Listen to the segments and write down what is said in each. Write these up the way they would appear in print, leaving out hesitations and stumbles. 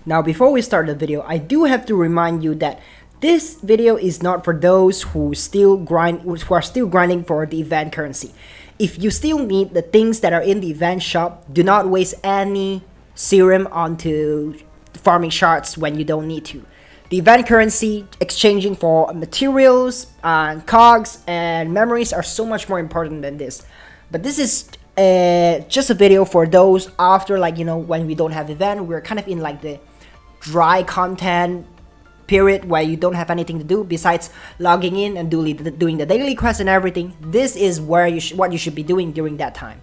Now before we start the video, I do have to remind you that this video is not for those who are still grinding for the event currency. If you still need the things that are in the event shop, do not waste any serum onto farming shards when you don't need to. The event currency, exchanging for materials, cogs, and memories are so much more important than this. But this is just a video for those after, like, you know, when we don't have event, we're kind of in like the dry content period where you don't have anything to do besides logging in and doing the daily quest and everything. This is where what you should be doing during that time.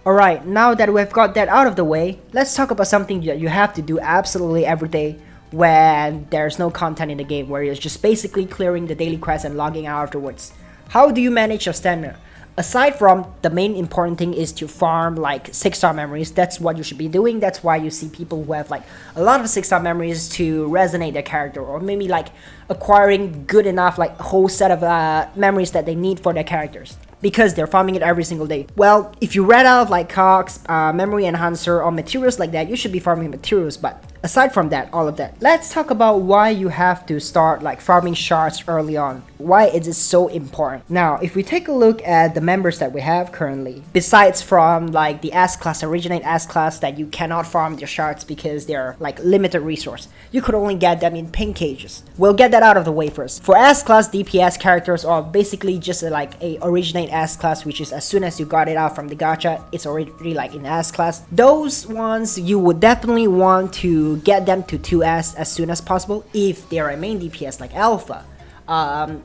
Alright, now that we've got that out of the way, let's talk about something that you have to do absolutely every day when there's no content in the game, where you're just basically clearing the daily quest and logging out afterwards. How do you manage your stamina? Aside from the main important thing is to farm like 6-star memories. That's what you should be doing. That's why you see people who have like a lot of 6-star memories to resonate their character, or maybe like acquiring good enough like a whole set of memories that they need for their characters, because they're farming it every single day. Well, if you read out like cogs, memory enhancer, or materials like that, you should be farming materials. But aside from that, all of that, let's talk about why you have to start like farming shards early on. Why is it so important? Now, if we take a look at the members that we have currently, besides from like the S class, originate S class, that you cannot farm their shards because they're like limited resource. You could only get them in pink cages. We'll get that out of the way first. For S class DPS characters are basically just like a originate S class, which is as soon as you got it out from the gacha, it's already like in S class. Those ones you would definitely want to get them to 2S as soon as possible if they're a main DPS like Alpha,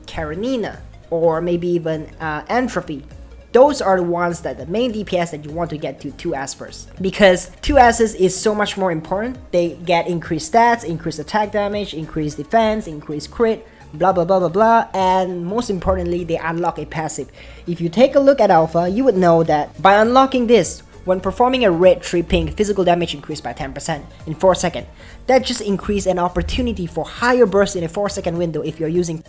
Karenina, or maybe even Entropy. Those are the ones that the main DPS that you want to get to 2S first, because 2S's is so much more important. They get increased stats, increased attack damage, increased defense, increased crit, blah blah blah blah blah, and most importantly, they unlock a passive. If you take a look at Alpha, you would know that by unlocking this, when performing a red 3 ping, physical damage increased by 10% in 4 seconds. That just increased an opportunity for higher burst in a 4-second window if you're using.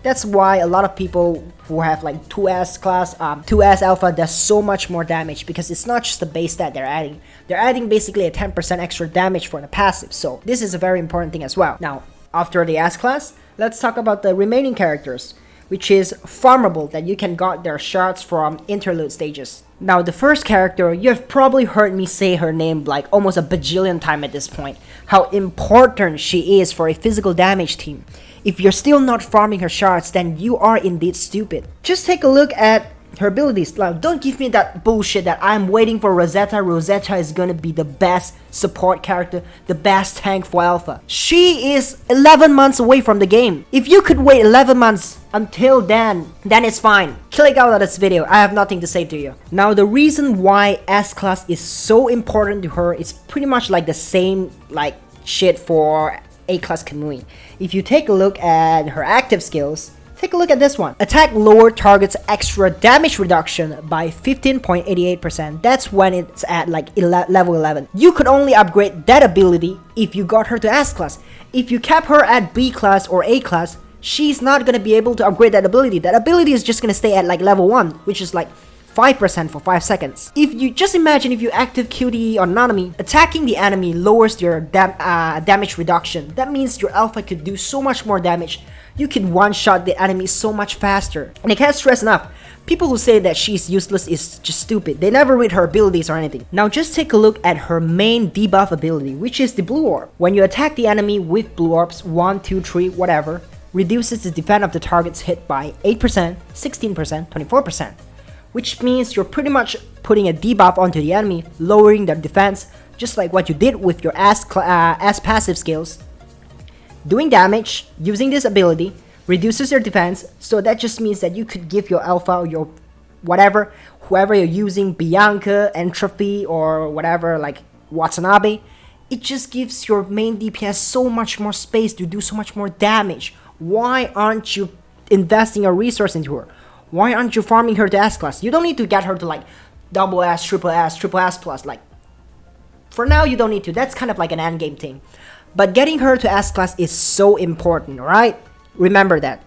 That's why a lot of people who have like 2S class, 2S alpha does so much more damage, because it's not just the base stat they're adding. They're adding basically a 10% extra damage for the passive. So this is a very important thing as well. Now, after the S class, let's talk about the remaining characters, which is farmable, that you can get their shards from interlude stages. Now, the first character, you have probably heard me say her name like almost a bajillion times at this point, how important she is for a physical damage team. If you're still not farming her shards, then you are indeed stupid. Just take a look at her abilities. Like, don't give me that bullshit that I'm waiting for Rosetta. Rosetta is gonna be the best support character, the best tank for Alpha. She is 11 months away from the game. If you could wait 11 months until then it's fine. Click out of this video. I have nothing to say to you. Now, the reason why S class is so important to her is pretty much like the same like shit for A class Kamui. If you take a look at her active skills, take a look at this one. Attack lower targets extra damage reduction by 15.88%. That's when it's at like level 11. You could only upgrade that ability if you got her to S class. If you kept her at B class or A class, she's not gonna be able to upgrade that ability. That ability is just gonna stay at like level 1, which is like 5% for 5 seconds. If you just imagine if you active QTE on an enemy, attacking the enemy lowers your damage reduction. That means your alpha could do so much more damage. You can one-shot the enemy so much faster. And I can't stress enough, people who say that she's useless is just stupid. They never read her abilities or anything. Now just take a look at her main debuff ability, which is the blue orb. When you attack the enemy with blue orbs, 1, 2, 3, whatever, reduces the defense of the target's hit by 8%, 16%, 24%. Which means you're pretty much putting a debuff onto the enemy, lowering their defense, just like what you did with your S passive skills. Doing damage using this ability reduces your defense, so that just means that you could give your alpha, your whatever, whoever you're using, Bianca, Entropy, or whatever, like Watanabe, it just gives your main DPS so much more space to do so much more damage. Why aren't you investing a resource into her? Why aren't you farming her to S class? You don't need to get her to like double S, triple S, triple S plus. Like, for now you don't need to. That's kind of like an end game thing. But getting her to S class is so important, alright? Remember that.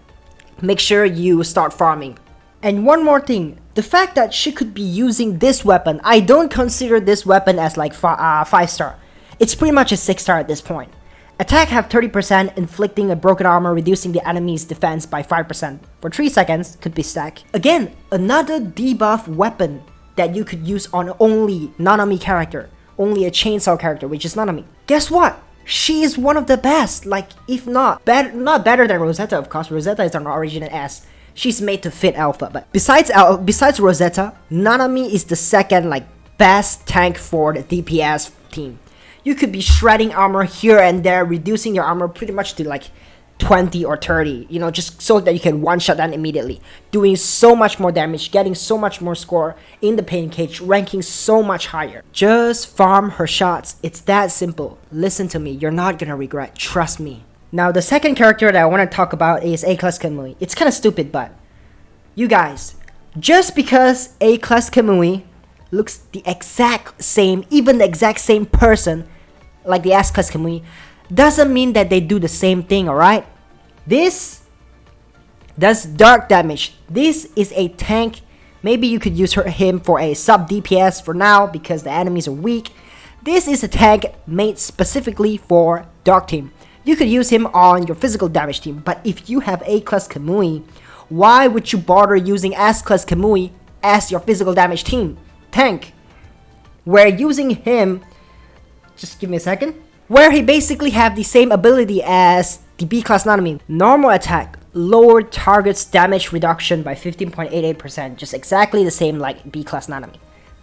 Make sure you start farming. And one more thing, the fact that she could be using this weapon, I don't consider this weapon as like 5-star. It's pretty much a 6-star at this point. Attack have 30%, inflicting a broken armor, reducing the enemy's defense by 5% for 3 seconds, could be stacked. Again, another debuff weapon that you could use on only Nanami character, only a chainsaw character, which is Nanami. Guess what? She is one of the best, like if not better than Rosetta, of course. Rosetta is an original S. She's made to fit Alpha, but besides Rosetta, Nanami is the second like best tank for the DPS team. You could be shredding armor here and there, reducing your armor pretty much to like 20 or 30, you know, just so that you can one-shot them immediately, doing so much more damage, getting so much more score in the pain cage, ranking so much higher. Just farm her shots. It's that simple. Listen to me, you're not gonna regret, trust me. Now the second character that I want to talk about is A-Class Kamui. It's kind of stupid, but you guys, just because A-Class Kamui looks the exact same, even the exact same person like the S-Class Kamui, doesn't mean that they do the same thing, alright? This does dark damage. This is a tank. Maybe you could use him for a sub DPS for now because the enemies are weak. This is a tank made specifically for dark team. You could use him on your physical damage team, but if you have A-Class Kamui, why would you bother using S-Class Kamui as your physical damage team tank? We're using him, just give me a second, where he basically have the same ability as the B-Class Nanami. Normal attack, lower target's damage reduction by 15.88%, just exactly the same like B-Class Nanami.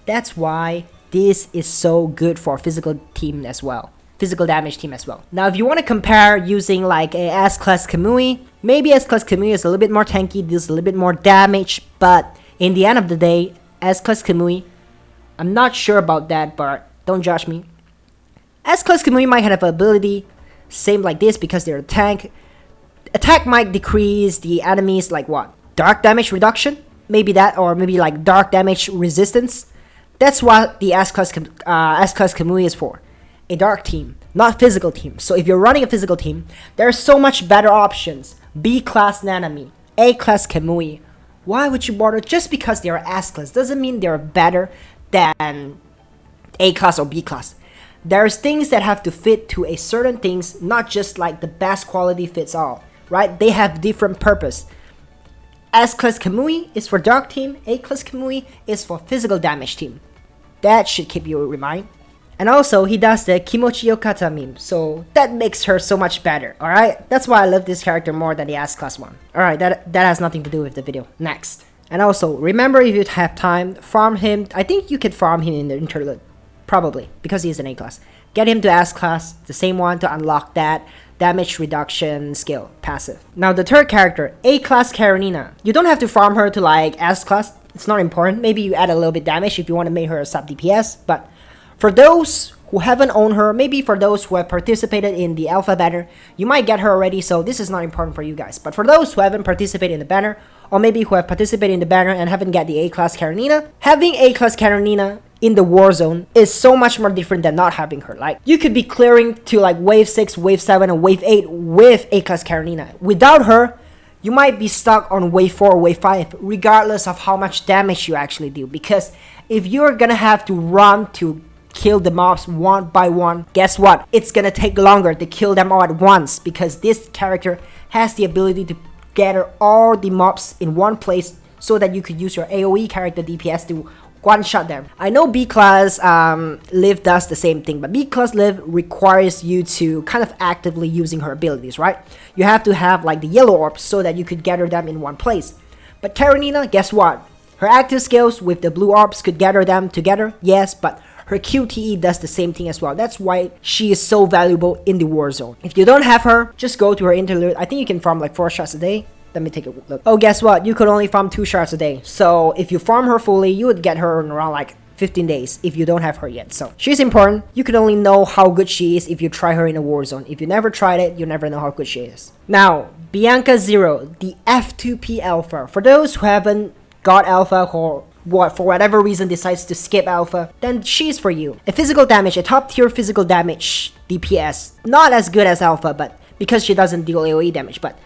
That's why this is so good for physical team as well. Physical damage team as well. Now if you want to compare using like a S-Class Kamui, maybe S-Class Kamui is a little bit more tanky, deals a little bit more damage, but in the end of the day, S-Class Kamui, I'm not sure about that, but don't judge me. S-Class Kamui might have an ability same like this because they're a tank. Attack might decrease the enemies like what? Dark damage reduction? Maybe that, or maybe like dark damage resistance. That's what the S-Class Kamui is for. A dark team, not physical team. So if you're running a physical team, there are so much better options. B-Class Nanami, A-Class Kamui. Why would you bother? Just because they're S-Class doesn't mean they're better than A-Class or B-Class. There's things that have to fit to a certain things, not just like the best quality fits all, right? They have different purpose. S-Class Kamui is for dark team, A-Class Kamui is for physical damage team. That should keep you in mind. And also, he does the Kimochi Yokata meme, so that makes her so much better, alright? That's why I love this character more than the S-Class one. Alright, that has nothing to do with the video. Next. And also, remember if you have time, farm him. I think you could farm him in the interlude. Probably, because he is an A-Class. Get him to S-Class, the same one, to unlock that damage reduction skill, passive. Now the third character, A-Class Karenina. You don't have to farm her to like S-Class, it's not important. Maybe you add a little bit damage if you want to make her a sub DPS, but for those who haven't owned her, maybe for those who have participated in the alpha banner, you might get her already, so this is not important for you guys. But for those who haven't participated in the banner, or maybe who have participated in the banner and haven't got the A-Class Karenina, having A-Class Karenina in the war zone is so much more different than not having her. Like, you could be clearing to like wave 6, wave 7, and wave 8 with A-Class Karenina. Without her, you might be stuck on wave 4 or wave 5, regardless of how much damage you actually do. Because if you're gonna have to run to kill the mobs one by one, guess what? It's gonna take longer to kill them all at once, because this character has the ability to gather all the mobs in one place so that you could use your AoE character DPS to one-shot them. I know B-Class Liv does the same thing, but B-Class Liv requires you to kind of actively using her abilities, right? You have to have like the yellow orbs so that you could gather them in one place. But Karenina, guess what? Her active skills with the blue orbs could gather them together, yes, but her QTE does the same thing as well. That's why she is so valuable in the war zone. If you don't have her, just go to her interlude. I think you can farm like 4 shots a day. Let me take a look. Oh, guess what? You could only farm 2 shards a day. So if you farm her fully, you would get her in around like 15 days if you don't have her yet. So she's important. You can only know how good she is if you try her in a war zone. If you never tried it, you never know how good she is. Now, Bianca 0, the F2P alpha. For those who haven't got alpha or for whatever reason decides to skip alpha, then she's for you. A physical damage, a top tier physical damage DPS. Not as good as alpha, but because she doesn't deal AoE damage, but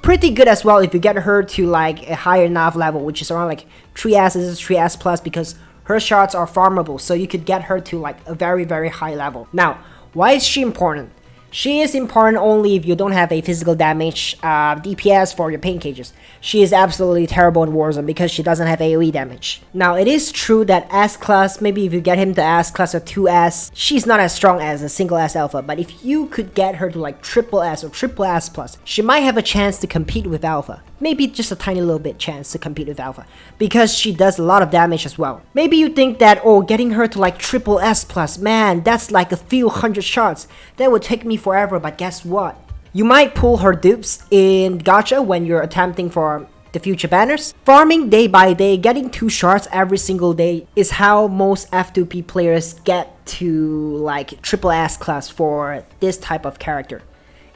pretty good as well if you get her to like a higher nav level, which is around like 3S, 3S plus, because her shards are farmable, so you could get her to like a very high level. Now, why is she important? She is important only if you don't have a physical damage DPS for your pain cages. She is absolutely terrible in Warzone because she doesn't have AoE damage. Now it is true that S class, maybe if you get him to S class or 2S, she's not as strong as a single S alpha, but if you could get her to like triple S or triple S plus, she might have a chance to compete with alpha. Maybe just a tiny little bit chance to compete with alpha because she does a lot of damage as well. Maybe you think that, oh, getting her to like triple S plus, man, that's like a few hundred shards. That would take me forever, but guess what? You might pull her dupes in gacha when you're attempting for the future banners. Farming day by day, getting 2 shards every single day is how most F2P players get to like triple S class for this type of character.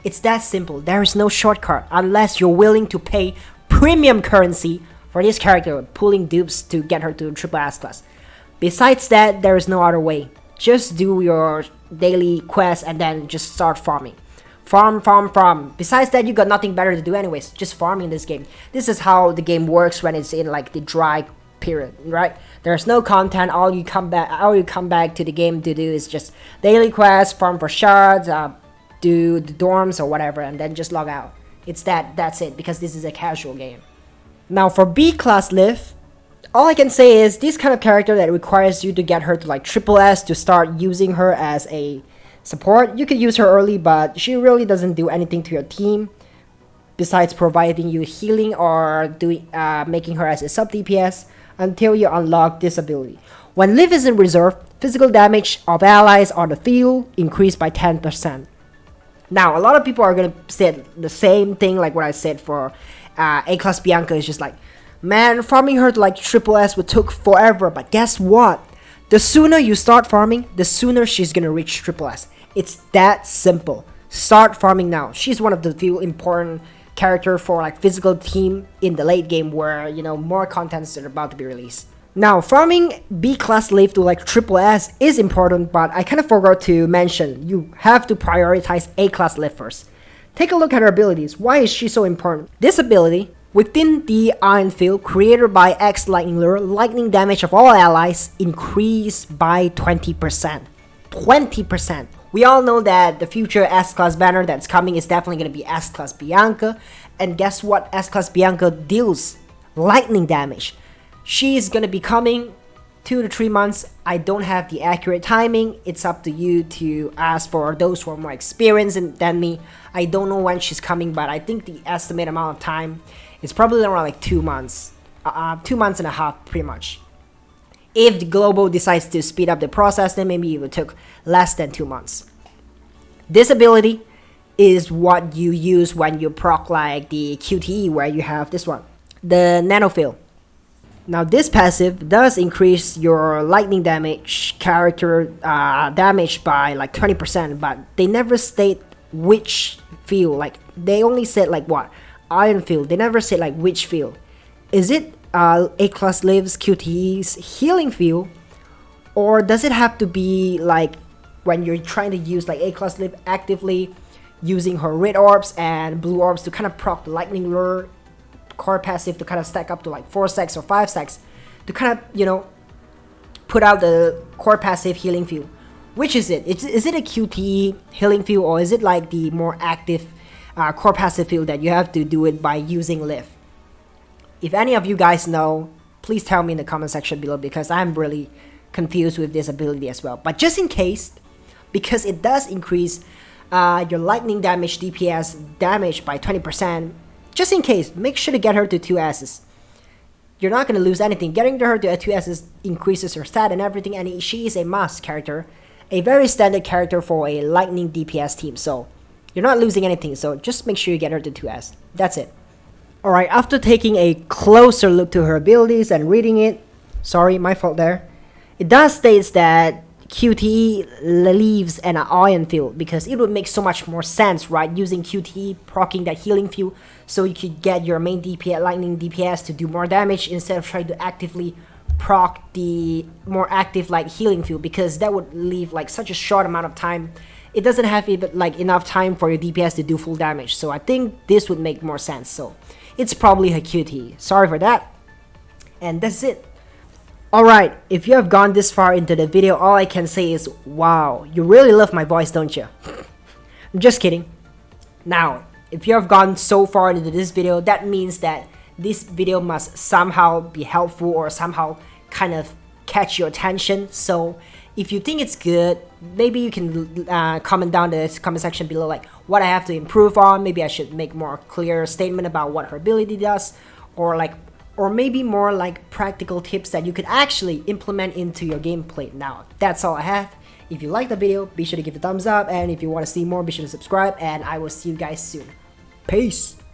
It's that simple. There is no shortcut unless you're willing to pay premium currency for this character, pulling dupes to get her to triple S class. Besides that, there is no other way. Just do your daily quest and then just start farming. Farm. Besides that, you got nothing better to do anyways. Just farming this game. This is how the game works when it's in like the dry period, right? There's no content. All you come back to the game to do is just daily quests, farm for shards, do the dorms or whatever, and then just log out. That's it, because this is a casual game. Now for B class Liv, all I can say is this kind of character that requires you to get her to like triple S to start using her as a support. You could use her early, but she really doesn't do anything to your team besides providing you healing or making her as a sub DPS until you unlock this ability. When Liv is in reserve, physical damage of allies on the field increase by 10%. Now, a lot of people are going to say the same thing like what I said for A-class Bianca. It's just like, man, farming her to like triple S would took forever. But guess what? The sooner you start farming, the sooner she's going to reach triple S. It's that simple. Start farming now. She's one of the few important characters for like physical team in the late game where, you know, more contents are about to be released. Now, farming B-class Liv to like triple S is important, but I kind of forgot to mention, you have to prioritize A-class Liv first. Take a look at her abilities. Why is she so important? This ability, within the Iron Field created by X Lightning Lure, lightning damage of all allies increase by 20%. 20%. We all know that the future S-class banner that's coming is definitely going to be S-class Bianca. And guess what? S-class Bianca deals lightning damage. She's gonna be coming 2 to 3 months. I don't have the accurate timing. It's up to you to ask for those who are more experienced than me. I don't know when she's coming, but I think the estimated amount of time is probably around like 2 months. 2 months and a half, pretty much. If the global decides to speed up the process, then maybe it would take less than 2 months. This ability is what you use when you proc like the QTE, where you have this one, the Nanofield. Now this passive does increase your lightning damage character damage by like 20%, but they never state which field. Like they only said like what? Iron field. They never said like which field. Is it A-class Liv's QTE's healing field, or does it have to be like when you're trying to use like A-class Liv actively using her red orbs and blue orbs to kind of proc the lightning lure core passive to kind of stack up to like 4 stacks or 5 stacks to kind of, you know, put out the core passive healing field? Which is it? Is it a QTE healing field, or is it like the more active core passive field that you have to do it by using Liv? If any of you guys know, please tell me in the comment section below, because I'm really confused with this ability as well. But just in case, because it does increase your lightning damage DPS damage by 20%, just in case, make sure to get her to 2 S's. You're not going to lose anything. Getting her to a 2 S's increases her stat and everything, and she is a must character. A very standard character for a lightning DPS team, so you're not losing anything, so just make sure you get her to 2 S. That's it. Alright, after taking a closer look to her abilities and reading it, sorry, my fault there, it does state that QTE leaves an iron field, because it would make so much more sense, right? Using QTE, proccing that healing field, so you could get your main DPS, lightning DPS, to do more damage instead of trying to actively proc the more active like healing field, because that would leave like such a short amount of time. It doesn't have even like enough time for your DPS to do full damage. So I think this would make more sense. So it's probably a QTE. Sorry for that. And that's it. Alright, if you have gone this far into the video, all I can say is, wow, you really love my voice, don't you? I'm just kidding. Now, if you have gone so far into this video, that means that this video must somehow be helpful or somehow kind of catch your attention. So if you think it's good, maybe you can comment down in the comment section below like what I have to improve on. Maybe I should make more clear statement about what her ability does, or maybe more like practical tips that you could actually implement into your gameplay. Now, that's all I have. If you like the video, be sure to give it a thumbs up, and if you want to see more, be sure to subscribe, and I will see you guys soon. Peace!